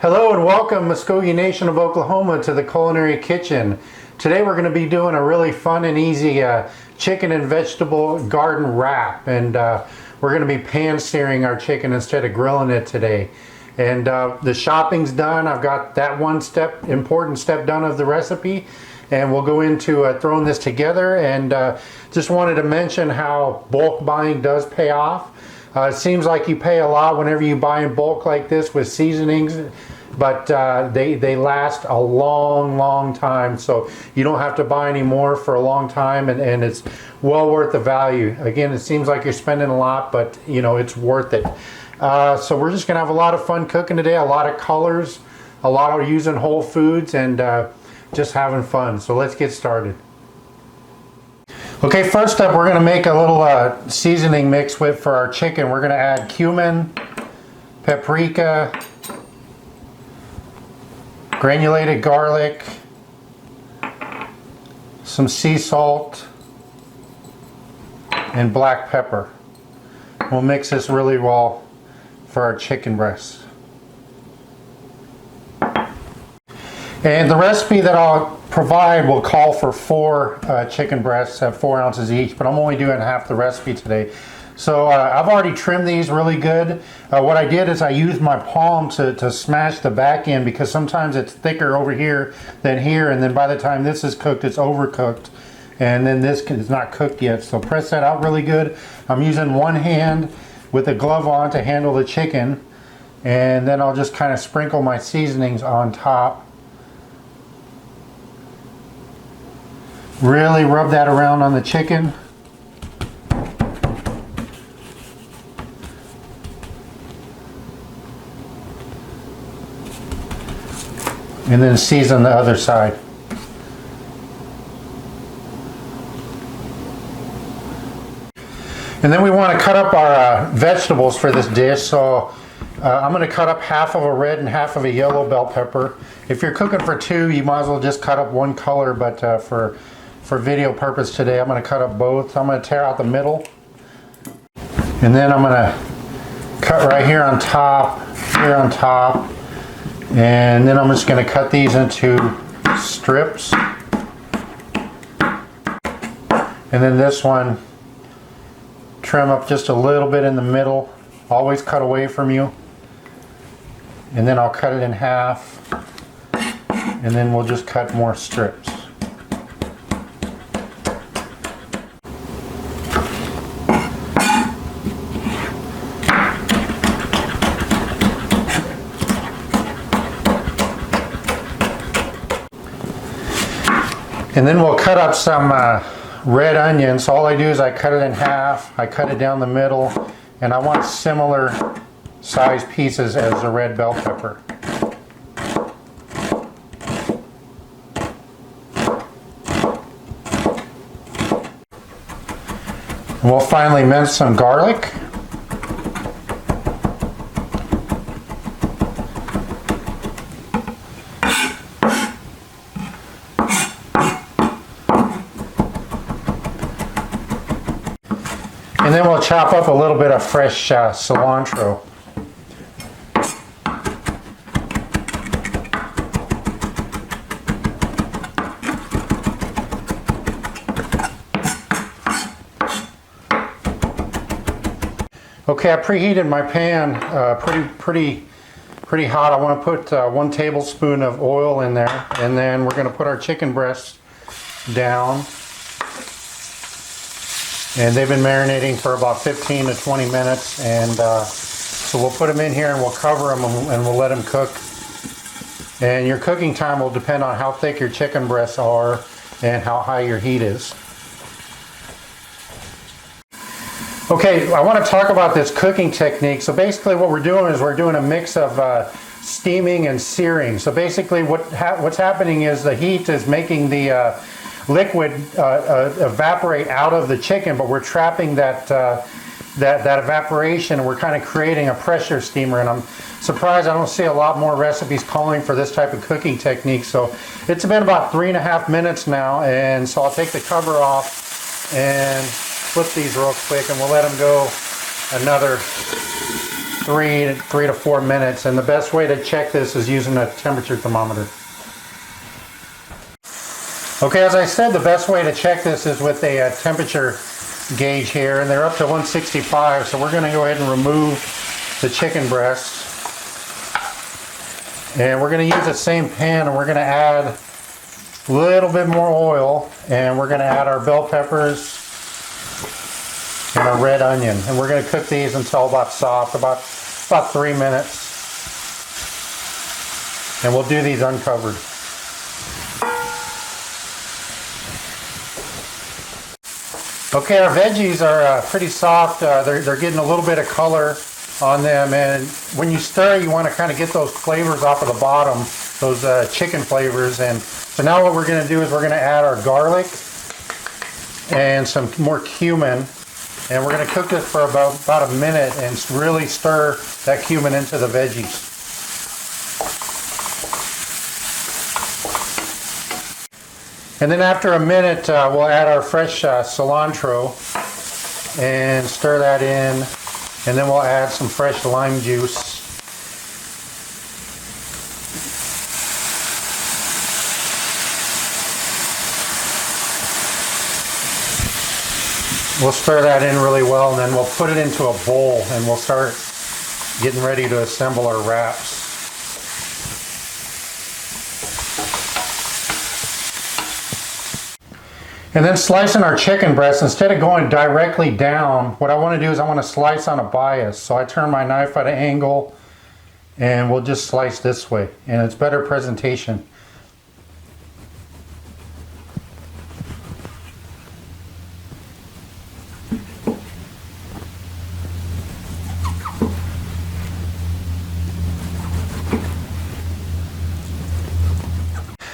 Hello and welcome, Muskogee Nation of Oklahoma, to the Culinary Kitchen. Today we're going to be doing a really fun and easy chicken and vegetable garden wrap, and we're going to be pan searing our chicken instead of grilling it today. And the shopping's done. I've got that important step done of the recipe, and we'll go into throwing this together. And just wanted to mention how bulk buying does pay off. It seems like you pay a lot whenever you buy in bulk like this with seasonings, but they last a long time, so you don't have to buy any more for a long time, and it's well worth the value. Again, it seems like you're spending a lot, but you know, it's worth it. So we're just gonna have a lot of fun cooking today, a lot of colors, a lot of using whole foods, and just having fun. So let's get started. Okay, first up, we're gonna make a little seasoning mix for our chicken. We're gonna add cumin, paprika, granulated garlic, some sea salt, and black pepper. We'll mix this really well for our chicken breasts. And the recipe that I'll provide will call for 4 chicken breasts at 4 ounces each, but I'm only doing half the recipe today. So I've already trimmed these really good. What I did is I used my palm to smash the back end, because sometimes it's thicker over here than here, and then by the time this is cooked, it's overcooked, and then this is not cooked yet. So press that out really good. I'm using one hand with a glove on to handle the chicken, and then I'll just kind of sprinkle my seasonings on top. Really rub that around on the chicken. And then season the other side. And then we want to cut up our vegetables for this dish. So I'm going to cut up half of a red and half of a yellow bell pepper. If you're cooking for 2, you might as well just cut up one color, but for video purpose today, I'm going to cut up both. So I'm going to tear out the middle, and then I'm going to cut right here on top, and then I'm just going to cut these into strips. And then this one, trim up just a little bit in the middle. Always cut away from you. And then I'll cut it in half, and then we'll just cut more strips. And then we'll cut up some red onions. So all I do is I cut it in half, I cut it down the middle, and I want similar size pieces as the red bell pepper. And we'll finally mince some garlic. And then we'll chop up a little bit of fresh cilantro. Okay, I preheated my pan pretty hot. I want to put 1 tablespoon of oil in there, and then we're going to put our chicken breasts down. And they've been marinating for about 15 to 20 minutes, and so we'll put them in here and we'll cover them and we'll let them cook. And your cooking time will depend on how thick your chicken breasts are and how high your heat is. Okay, I want to talk about this cooking technique. So basically what we're doing is we're doing a mix of steaming and searing. So basically what's happening is the heat is making the liquid evaporate out of the chicken, but we're trapping that evaporation, and we're kind of creating a pressure steamer. And I'm surprised I don't see a lot more recipes calling for this type of cooking technique. So it's been about 3.5 minutes now, and so I'll take the cover off and flip these real quick, and we'll let them go another 3 to 4 minutes, and the best way to check this is using a temperature thermometer. Okay, as I said, the best way to check this is with a temperature gauge here, and they're up to 165, so we're going to go ahead and remove the chicken breasts. And we're going to use the same pan, and we're going to add a little bit more oil, and we're going to add our bell peppers and our red onion, and we're going to cook these until about soft, about 3 minutes, and we'll do these uncovered. Okay, our veggies are pretty soft. They're getting a little bit of color on them, and when you stir, you want to kind of get those flavors off of the bottom, those chicken flavors. And so now what we're going to do is we're going to add our garlic and some more cumin, and we're going to cook this for about a minute and really stir that cumin into the veggies. And then after a minute, we'll add our fresh cilantro and stir that in, and then we'll add some fresh lime juice. We'll stir that in really well, and then we'll put it into a bowl, and we'll start getting ready to assemble our wraps. And then slicing our chicken breast, instead of going directly down, what I want to do is I want to slice on a bias. So I turn my knife at an angle, and we'll just slice this way, and it's better presentation.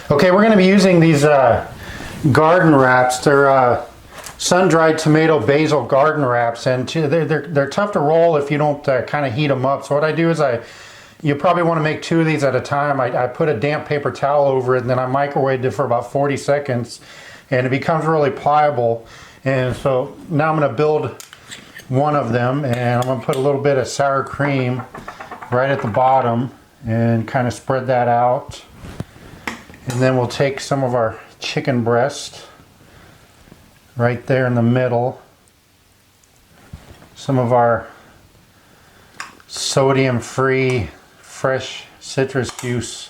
Okay, we're going to be using these garden wraps. They're sun-dried tomato basil garden wraps, and they're tough to roll if you don't kind of heat them up. So what I do is you probably want to make 2 of these at a time. I put a damp paper towel over it, and then I microwaved it for about 40 seconds, and it becomes really pliable. And so now I'm going to build one of them, and I'm going to put a little bit of sour cream right at the bottom and kind of spread that out. And then we'll take some of our chicken breast right there in the middle, some of our sodium-free fresh citrus juice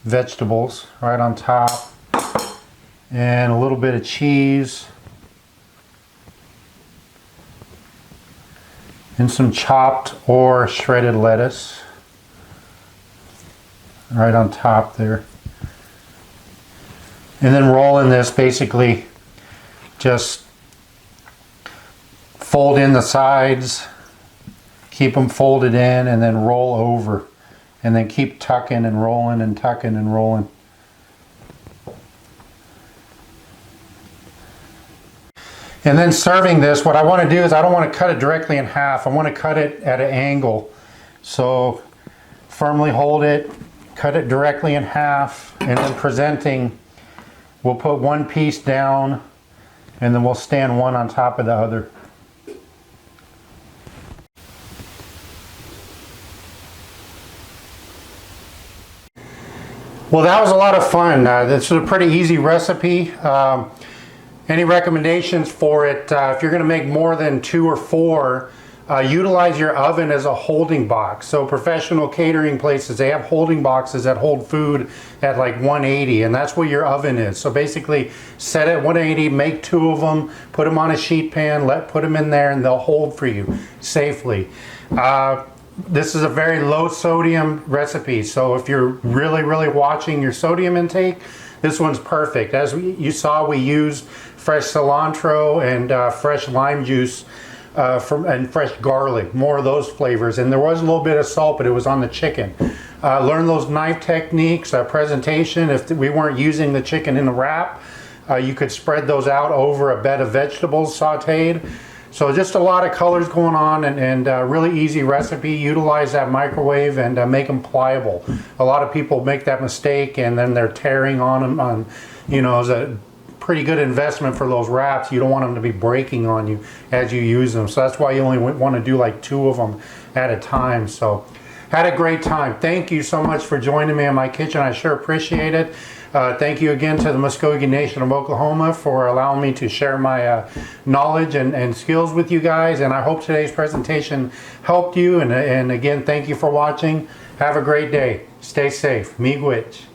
vegetables right on top, and a little bit of cheese, and some chopped or shredded lettuce right on top there. And then rolling this, basically just fold in the sides, keep them folded in, and then roll over, and then keep tucking and rolling and tucking and rolling. And then serving this, what I want to do is I don't want to cut it directly in half. I want to cut it at an angle. So firmly hold it, cut it directly in half, and then presenting, we'll put one piece down, and then we'll stand one on top of the other. Well, that was a lot of fun. This is a pretty easy recipe. Any recommendations for it? If you're going to make more than 2 or 4, utilize your oven as a holding box. So professional catering places, they have holding boxes that hold food at like 180, and that's what your oven is. So basically set it at 180, make 2 of them, put them on a sheet pan, put them in there, and they'll hold for you safely. This is a very low sodium recipe, so if you're really watching your sodium intake, this one's perfect. As you saw, we used fresh cilantro and fresh lime juice and fresh garlic, more of those flavors, and there was a little bit of salt, but it was on the chicken. Learn those knife techniques, presentation. If we weren't using the chicken in the wrap, you could spread those out over a bed of vegetables sauteed. So just a lot of colors going on, and really easy recipe. Utilize that microwave and make them pliable. A lot of people make that mistake, and then they're tearing on them. You know, it's a pretty good investment for those wraps. You don't want them to be breaking on you as you use them. So that's why you only want to do like 2 of them at a time. So had a great time. Thank you so much for joining me in my kitchen. I sure appreciate it. Thank you again to the Muskogee Nation of Oklahoma for allowing me to share my knowledge and skills with you guys. And I hope today's presentation helped you. And again, thank you for watching. Have a great day. Stay safe. Miigwech.